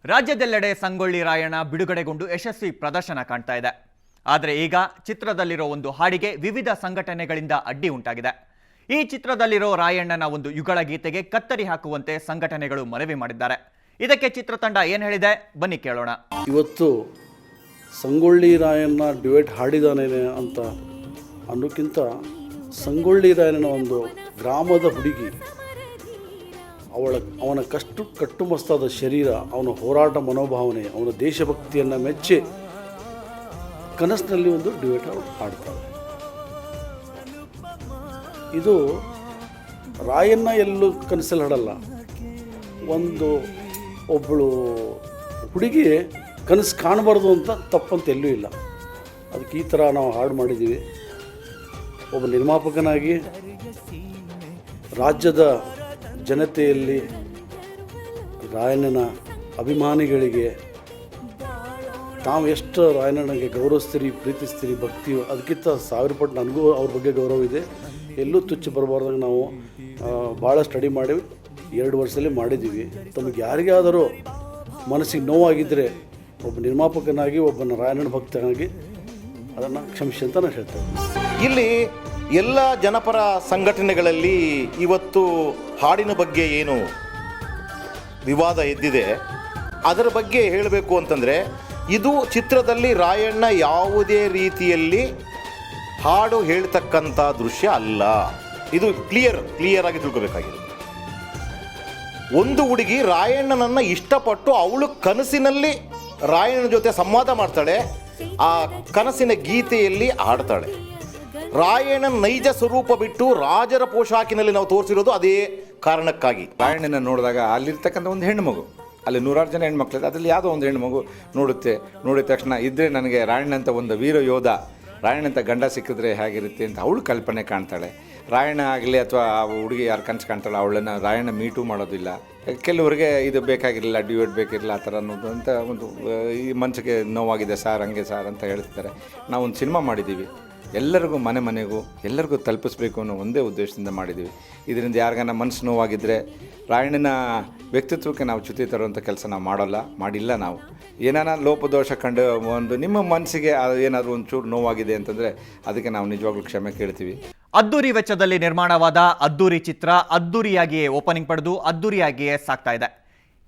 ರಾಜ್ಯದೆಲ್ಲೆಡೆ ಸಂಗೊಳ್ಳಿ ರಾಯಣ್ಣ ಬಿಡುಗಡೆಗೊಂಡು ಯಶಸ್ವಿ ಪ್ರದರ್ಶನ ಕಾಣ್ತಾ ಇದೆ. ಆದರೆ ಈಗ ಚಿತ್ರದಲ್ಲಿರೋ ಒಂದು ಹಾಡಿಗೆ ವಿವಿಧ ಸಂಘಟನೆಗಳಿಂದ ಅಡ್ಡಿ ಉಂಟಾಗಿದೆ. ಈ ಚಿತ್ರದಲ್ಲಿರೋ ರಾಯಣ್ಣನ ಒಂದು ಯುಗಳ ಗೀತೆಗೆ ಕತ್ತರಿ ಹಾಕುವಂತೆ ಸಂಘಟನೆಗಳು ಮನವಿ ಮಾಡಿದ್ದಾರೆ. ಇದಕ್ಕೆ ಚಿತ್ರತಂಡ ಏನು ಹೇಳಿದೆ ಬನ್ನಿ ಕೇಳೋಣ. ಇವತ್ತು ಸಂಗೊಳ್ಳಿ ರಾಯಣ್ಣ ಡ್ಯುಯೆಟ್ ಹಾಡಿದಾನೇನೆ ಅಂತ ಅನ್ನೋಕ್ಕಿಂತ ಸಂಗೊಳ್ಳಿ ರಾಯಣ್ಣನ ಒಂದು ಗ್ರಾಮದ ಹುಡುಗಿ ಅವನ ಕಟ್ಟುಮಸ್ತಾದ ಶರೀರ, ಅವನ ಹೋರಾಟ ಮನೋಭಾವನೆ, ಅವನ ದೇಶಭಕ್ತಿಯನ್ನು ಮೆಚ್ಚಿ ಕನಸಿನಲ್ಲಿ ಒಂದು ಡ್ಯುಯೆಟ್ ಹಾಡ್ತಾಳೆ. ಇದು ರಾಯಣ್ಣ ಎಲ್ಲೂ ಕನಸಲ್ಲಿ ಹಾಡಲ್ಲ. ಒಬ್ಬಳು ಹುಡುಗಿ ಕನಸು ಕಾಣಬಾರ್ದು ಅಂತ ತಪ್ಪಂತ ಎಲ್ಲೂ ಇಲ್ಲ. ಅದಕ್ಕೆ ಈ ಥರ ನಾವು ಹಾಡು ಮಾಡಿದ್ದೀವಿ. ಒಬ್ಬ ನಿರ್ಮಾಪಕನಾಗಿ ರಾಜ್ಯದ ಜನತೆಯಲ್ಲಿ ರಾಯಣ್ಣನ ಅಭಿಮಾನಿಗಳಿಗೆ ತಾವು ಎಷ್ಟು ರಾಯಣ್ಣನಿಗೆ ಗೌರವಿಸ್ತೀರಿ, ಪ್ರೀತಿಸ್ತೀರಿ, ಭಕ್ತಿ, ಅದಕ್ಕಿಂತ 1000 ಪಟ್ಟು ನನಗೂ ಅವ್ರ ಬಗ್ಗೆ ಗೌರವ ಇದೆ. ಎಲ್ಲೂ ತುಚ್ಚ ಬರಬಾರ್ದಾಗ ನಾವು ಭಾಳ ಸ್ಟಡಿ ಮಾಡಿ 2 ವರ್ಷದಲ್ಲಿ ಮಾಡಿದ್ದೀವಿ. ತಮಗೆ ಯಾರಿಗಾದರೂ ಮನಸ್ಸಿಗೆ ನೋವಾಗಿದ್ದರೆ ಒಬ್ಬ ನಿರ್ಮಾಪಕನಾಗಿ, ಒಬ್ಬನ ರಾಯಣ್ಣನ ಭಕ್ತನಾಗಿ ಅದನ್ನು ಕ್ಷಮಿಸಿ ಅಂತ ನಾನು ಹೇಳ್ತೇನೆ. ಇಲ್ಲಿ ಎಲ್ಲ ಜನಪರ ಸಂಘಟನೆಗಳಲ್ಲಿ ಇವತ್ತು ಹಾಡಿನ ಬಗ್ಗೆ ಏನು ವಿವಾದ ಎದ್ದಿದೆ ಅದರ ಬಗ್ಗೆ ಹೇಳಬೇಕು ಅಂತಂದರೆ, ಇದು ಚಿತ್ರದಲ್ಲಿ ರಾಯಣ್ಣ ಯಾವುದೇ ರೀತಿಯಲ್ಲಿ ಹಾಡು ಹೇಳ್ತಕ್ಕಂಥ ದೃಶ್ಯ ಅಲ್ಲ. ಇದು ಕ್ಲಿಯರ್ ಆಗಿ ತಿಳ್ಕೋಬೇಕಾಗಿದೆ. ಒಂದು ಹುಡುಗಿ ರಾಯಣ್ಣನನ್ನು ಇಷ್ಟಪಟ್ಟು ಅವಳು ಕನಸಿನಲ್ಲಿ ರಾಯಣ್ಣನ ಜೊತೆ ಸಂವಾದ ಮಾಡ್ತಾಳೆ, ಆ ಕನಸಿನ ಗೀತೆಯಲ್ಲಿ ಹಾಡ್ತಾಳೆ. ರಾಯಣ್ಣನ ನೈಜ ಸ್ವರೂಪ ಬಿಟ್ಟು ರಾಜರ ಪೋಷಾಕಿನಲ್ಲಿ ನಾವು ತೋರಿಸಿರೋದು ಅದೇ ಕಾರಣಕ್ಕಾಗಿ. ರಾಯಣ್ಣನ ನೋಡಿದಾಗ ಅಲ್ಲಿರ್ತಕ್ಕಂಥ ಒಂದು ಹೆಣ್ಣುಮಗು, ಅಲ್ಲಿ 100 ಜನ ಹೆಣ್ಮಕ್ಳಿದೆ, ಅದರಲ್ಲಿ ಯಾವುದೋ ಒಂದು ಹೆಣ್ಣುಮಗು ನೋಡಿದ ತಕ್ಷಣ ಇದ್ದರೆ ನನಗೆ ರಾಯಣ್ಣ ಅಂತ ಒಂದು ವೀರ ಯೋಧ, ರಾಯಣ್ಣ ಅಂತ ಗಂಡ ಸಿಕ್ಕಿದ್ರೆ ಹೇಗಿರುತ್ತೆ ಅಂತ ಅವಳು ಕಲ್ಪನೆ ಕಾಣ್ತಾಳೆ. ರಾಯಣ್ಣ ಆಗಲಿ ಅಥವಾ ಆ ಹುಡುಗಿ ಯಾರು ಕನಸು ಕಾಣ್ತಾಳೆ ಅವಳನ್ನು ರಾಯಣ್ಣ ಮೀಟು ಮಾಡೋದಿಲ್ಲ. ಕೆಲವರಿಗೆ ಇದು ಬೇಕಾಗಿರಲಿಲ್ಲ, ಡ್ಯುಯೆಟ್ ಬೇಕಿರಲಿಲ್ಲ ಆ ಥರ ಅನ್ನೋದು ಅಂತ ಒಂದು ಈ ಮನಸ್ಸಿಗೆ ನೋವಾಗಿದೆ ಸಾರ್, ಹಂಗೆ ಸಾರ್ ಅಂತ ಹೇಳ್ತಾರೆ. ನಾವೊಂದು ಸಿನಿಮಾ ಮಾಡಿದ್ದೀವಿ, ಎಲ್ಲರಿಗೂ ಮನೆಗೂ ಎಲ್ಲರಿಗೂ ತಲುಪಿಸ್ಬೇಕು ಅನ್ನೋ ಒಂದೇ ಉದ್ದೇಶದಿಂದ ಮಾಡಿದ್ದೀವಿ. ಇದರಿಂದ ಯಾರಿಗಾನ ಮನಸ್ಸು ನೋವಾಗಿದ್ದರೆ ರಾಯಣ್ಣನ ವ್ಯಕ್ತಿತ್ವಕ್ಕೆ ನಾವು ಚ್ಯುತಿ ತರುವಂಥ ಕೆಲಸ ನಾವು ಮಾಡಿಲ್ಲ. ನಾವು ಏನಾನ ಲೋಪದೋಷ ಕಂಡು ಒಂದು ನಿಮ್ಮ ಮನಸ್ಸಿಗೆ ಏನಾದರೂ ಒಂಚೂರು ನೋವಾಗಿದೆ ಅಂತಂದರೆ ಅದಕ್ಕೆ ನಾವು ನಿಜವಾಗ್ಲೂ ಕ್ಷಮೆ ಕೇಳ್ತೀವಿ. ಅದ್ದೂರಿ ವೆಚ್ಚದಲ್ಲಿ ನಿರ್ಮಾಣವಾದ ಅದ್ದೂರಿ ಚಿತ್ರ ಅದ್ದೂರಿಯಾಗಿಯೇ ಓಪನಿಂಗ್ ಪಡೆದು ಅದ್ದೂರಿಯಾಗಿಯೇ ಸಾಗ್ತಾ ಇದೆ.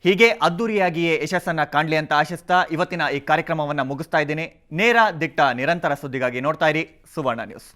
ಹೀಗೆ ಅದ್ದೂರಿಯಾಗಿಯೇ ಯಶಸ್ಸನ್ನು ಕಾಣಲಿ ಅಂತ ಆಶಿಸ್ತಾ ಇವತ್ತಿನ ಈ ಕಾರ್ಯಕ್ರಮವನ್ನು ಮುಗಿಸ್ತಾ ಇದ್ದೀನಿ. ನೇರ ದಿಟ್ಟ ನಿರಂತರ ಸುದ್ದಿಗಾಗಿ ನೋಡ್ತಾ ಇರಿ ಸುವರ್ಣ ನ್ಯೂಸ್.